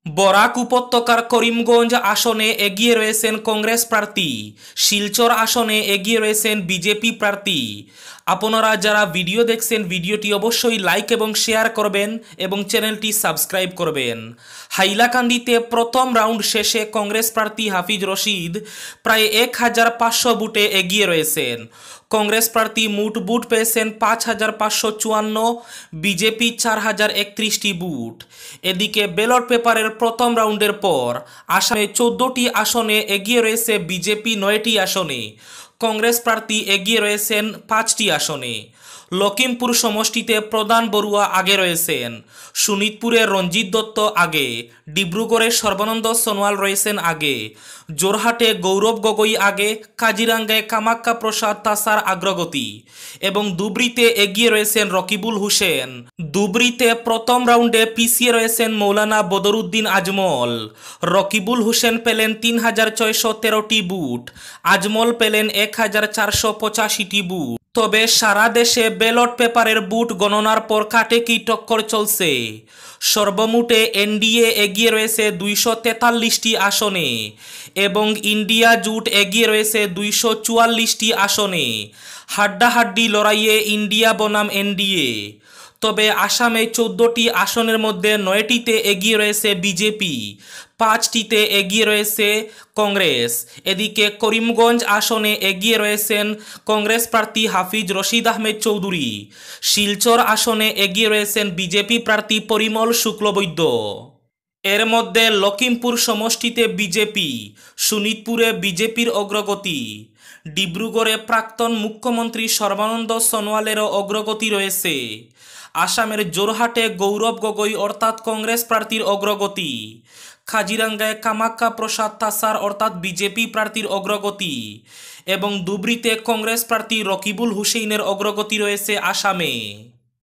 বরাক উপত্যকার করিমগঞ্জ আসনে এগিয়ে রয়েছেন কংগ্রেস প্রার্থী। শিলচর আসনে এগিয়ে রয়েছেন বিজেপি প্রার্থী। আপনারা যারা ভিডিও দেখছেন ভিডিওটি অবশ্যই লাইক এবং শেয়ার করবেন এবং চ্যানেলটি সাবস্ক্রাইব করবেন। হাইলাকান্দিতে প্রথম রাউন্ড শেষে কংগ্রেস প্রার্থী হাফিজ রশিদ প্রায় 1500 বুটে এগিয়ে রয়েছেন। কংগ্রেস প্রার্থী মোট বুট পেয়েছেন 5554, বিজেপি 4031টি বুট। এদিকে ব্যালট পেপারের প্রথম রাউন্ডের পর আসামে 14টি আসনে এগিয়ে রয়েছে বিজেপি, 9টি আসনে কংগ্রেস প্রার্থী এগিয়ে রয়েছেন 5টি আসনে। লখিমপুর সমষ্টিতে প্রধান বড়ুয়া আগে রয়েছেন, শোনিতপুরে রঞ্জিত দত্ত আগে, ডিব্রুগড়ে সর্বানন্দ সোনোয়াল রয়েছেন আগে, জোরহাটে গৌরব গগৈ আগে, কাজিরাঙ্গায় কামাক্কা প্রসাদ তাসার অগ্রগতি এবং ধুবড়ীতে এগিয়ে রয়েছেন রকিবুল হোসেন। ধুবড়ীতে প্রথম রাউন্ডে পিছিয়ে রয়েছেন মৌলানা বদরুদ্দিন আজমল। রকিবুল হোসেন পেলেন 3613টি বুট, আজমল পেলেন 1485টি বুট। তবে সারা দেশে ব্যালট পেপারের বুট গণনার পর কাটেকি টক্কর চলছে। সর্বমোটে এনডিএ এগিয়ে রয়েছে 243টি আসনে এবং ইন্ডিয়া জোট এগিয়ে রয়েছে 244টি আসনে। হাড্ডাহাড্ডি লড়াইয়ে ইন্ডিয়া বনাম এনডিএ। তবে আসামে 14টি আসনের মধ্যে 9টিতে এগিয়ে রয়েছে বিজেপি, 5টিতে এগিয়ে রয়েছে কংগ্রেস। এদিকে করিমগঞ্জ আসনে এগিয়ে রয়েছেন কংগ্রেস প্রার্থী হাফিজ রশিদ আহমেদ চৌধুরী। শিলচর আসনে এগিয়ে রয়েছেন বিজেপি প্রার্থী পরিমল শুক্লবৈদ্য। এর মধ্যে লখিমপুর সমষ্টিতে বিজেপি, শোনিতপুরে বিজেপির অগ্রগতি, ডিব্রুগড়ে প্রাক্তন মুখ্যমন্ত্রী সর্বানন্দ সোনোয়ালেরও অগ্রগতি রয়েছে। আসামের জোরহাটে গৌরব গগৈ অর্থাৎ কংগ্রেস প্রার্থীর অগ্রগতি, কাজিরাঙ্গায় কামাক্কা প্রসাদ তাসার অর্থাৎ বিজেপি প্রার্থীর অগ্রগতি এবং ধুবড়ীতে কংগ্রেস প্রার্থী রকিবুল হুসেইনের অগ্রগতি রয়েছে আসামে।